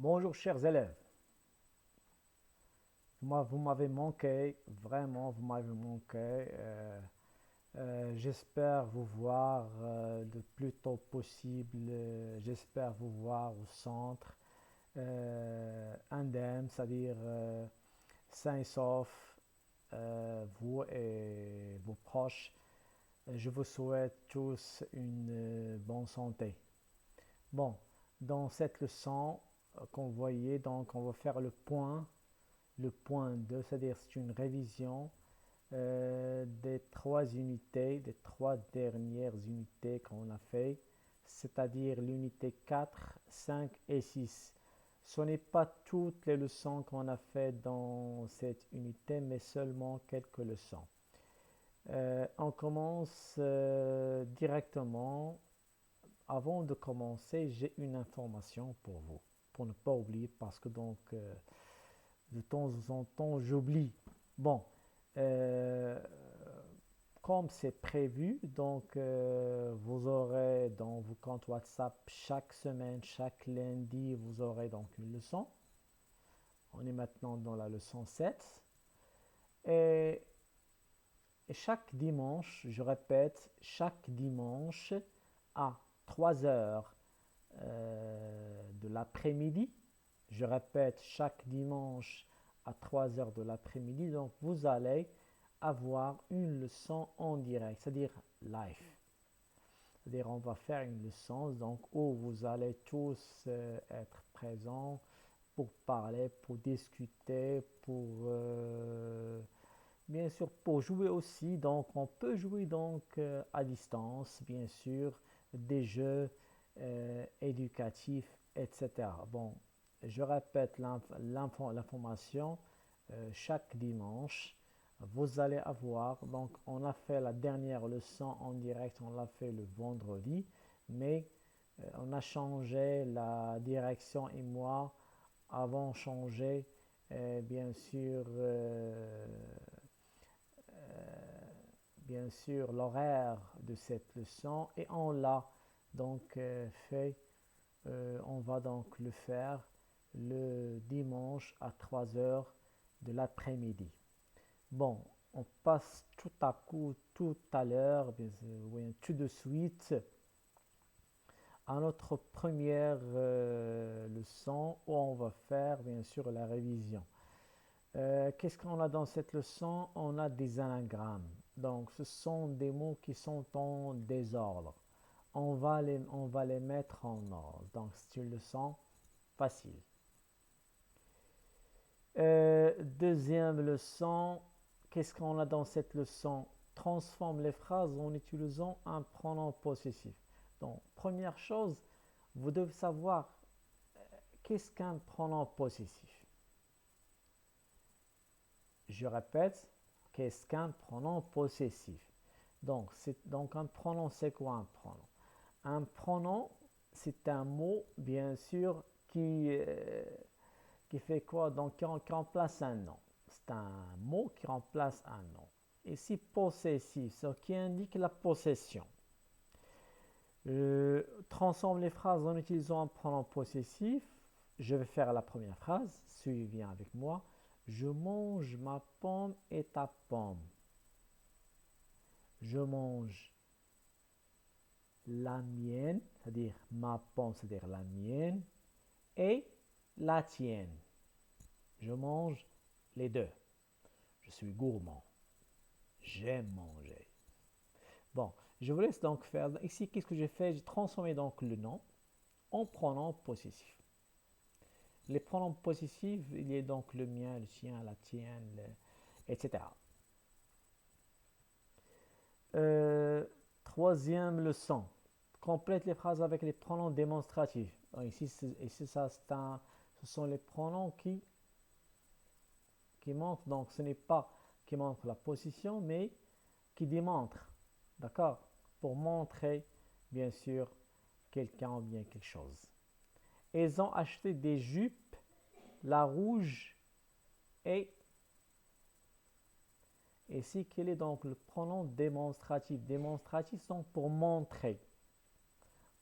Bonjour chers élèves, vous m'avez manqué, vraiment vous m'avez manqué. J'espère vous voir le plus tôt possible. J'espère vous voir au centre indemne, c'est-à-dire sain et sauf, vous et vos proches. Je vous souhaite tous une bonne santé. Bon, dans cette leçon qu'on voyait, donc on va faire le point 2, c'est-à-dire c'est une révision des trois unités, des trois dernières unités qu'on a fait, c'est-à-dire l'unité 4, 5 et 6. Ce n'est pas toutes les leçons qu'on a fait dans cette unité, mais seulement quelques leçons. On commence directement. Avant de commencer, j'ai une information pour vous, pour ne pas oublier, parce que donc de temps en temps j'oublie. Bon, euh, comme c'est prévu, donc vous aurez dans vos comptes WhatsApp chaque semaine, chaque lundi, vous aurez donc une leçon. On est maintenant dans la leçon 7. Et, et chaque dimanche, je répète, chaque dimanche à 3 heures de l'après-midi, je répète, chaque dimanche à 3 heures de l'après-midi, donc vous allez avoir une leçon en direct, c'est-à-dire live. C'est-à-dire on va faire une leçon donc, où vous allez tous être présents pour parler, pour discuter, pour bien sûr pour jouer aussi. Donc on peut jouer donc à distance, bien sûr, des jeux éducatifs, etc. Bon, je répète l'information chaque dimanche. Vous allez avoir, donc on a fait la dernière leçon en direct, on l'a fait le vendredi, mais on a changé la direction et moi avons changé bien sûr l'horaire de cette leçon et on l'a donc fait, on va donc le faire le dimanche à 3 heures de l'après-midi. Bon, on passe tout à coup, tout à l'heure, oui, tout de suite à notre première leçon où on va faire bien sûr la révision. Qu'est-ce qu'on a dans cette leçon? On a des anagrammes. Donc, ce sont des mots qui sont en désordre. On va les mettre en ordre. Donc, c'est une leçon facile. Deuxième leçon, qu'est-ce qu'on a dans cette leçon? Transforme les phrases en utilisant un pronom possessif. Donc, première chose, vous devez savoir qu'est-ce qu'un pronom possessif. Je répète, qu'est-ce qu'un pronom possessif? Donc un pronom, c'est quoi un pronom? Un pronom, c'est un mot, bien sûr, qui fait quoi? Donc, qui remplace un nom. C'est un mot qui remplace un nom. Ici, possessif, ce qui indique la possession. Transforme les phrases en utilisant un pronom possessif. Je vais faire la première phrase. Suivez bien avec moi. Je mange ma pomme et ta pomme. Je mange la mienne, c'est-à-dire ma pomme, c'est-à-dire la mienne, et la tienne. Je mange les deux. Je suis gourmand. J'aime manger. Bon, je vous laisse donc faire. Ici, qu'est-ce que j'ai fait? J'ai transformé donc le nom en pronom possessif. Les pronoms possessifs, il y a donc le mien, le sien, la tienne, etc. Euh, Troisième leçon. Complète les phrases avec les pronoms démonstratifs. Donc ici ça, ce sont les pronoms qui montrent, donc ce n'est pas qui montrent la position, mais qui démontrent, d'accord? Pour montrer, bien sûr, quelqu'un ou bien quelque chose. Ils ont acheté des jupes, la rouge et ici, quel est donc le pronom démonstratif? Démonstratif, sont pour montrer.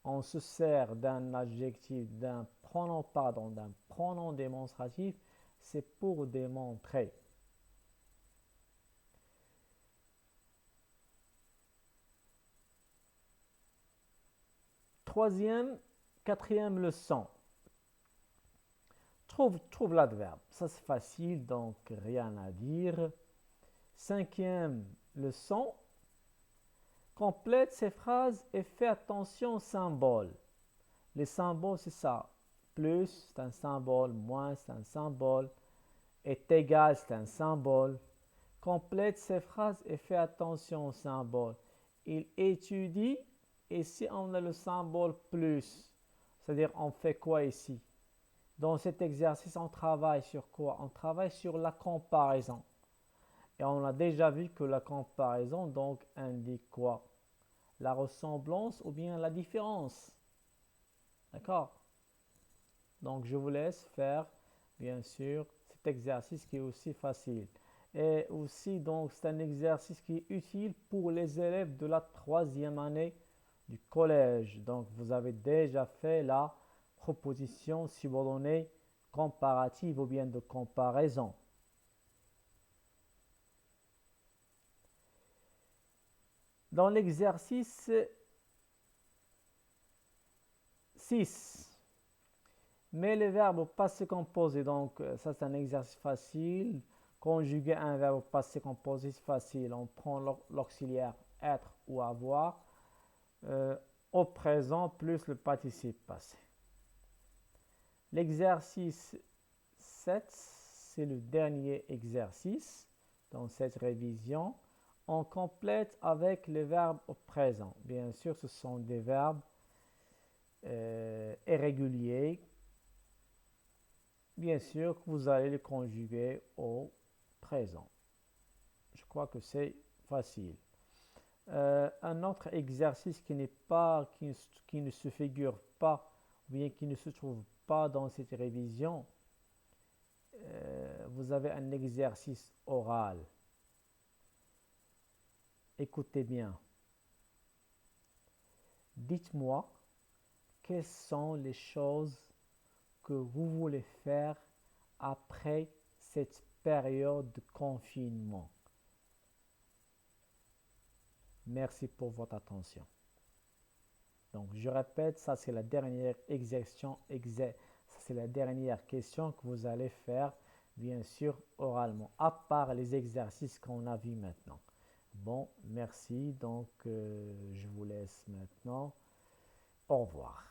On se sert d'un adjectif, d'un pronom pronom démonstratif, c'est pour démontrer. Quatrième leçon. Trouve l'adverbe. Ça, c'est facile, donc rien à dire. Cinquième leçon. Complète ces phrases et fais attention aux symboles. Les symboles, c'est ça. Plus, c'est un symbole. Moins, c'est un symbole. Est égal, c'est un symbole. Complète ces phrases et fais attention aux symboles. Il étudie, et ici on a le symbole plus. C'est-à-dire, on fait quoi ici? Dans cet exercice, on travaille sur quoi? On travaille sur la comparaison. Et on a déjà vu que la comparaison donc indique quoi? La ressemblance ou bien la différence. D'accord? Donc je vous laisse faire, bien sûr, cet exercice qui est aussi facile. Et aussi, donc, c'est un exercice qui est utile pour les élèves de la troisième année du collège. Donc, vous avez déjà fait la proposition subordonnée comparative ou bien de comparaison. Dans l'exercice 6, mets les verbes au passé composé. Donc, ça, c'est un exercice facile. Conjuguer un verbe au passé composé, c'est facile. On prend l'auxiliaire être ou avoir au présent plus le participe passé. L'exercice 7, c'est le dernier exercice dans cette révision. On complète avec les verbes au présent. Bien sûr, ce sont des verbes irréguliers. Bien sûr que vous allez les conjuguer au présent. Je crois que c'est facile. Un autre exercice qui ne se figure pas, ou bien qui ne se trouve pas dans cette révision, vous avez un exercice oral. Écoutez bien. Dites-moi quelles sont les choses que vous voulez faire après cette période de confinement. Merci pour votre attention. Donc, je répète, ça c'est la dernière c'est la dernière question que vous allez faire, bien sûr, oralement, à part les exercices qu'on a vus maintenant. Bon, merci. Donc, je vous laisse maintenant. Au revoir.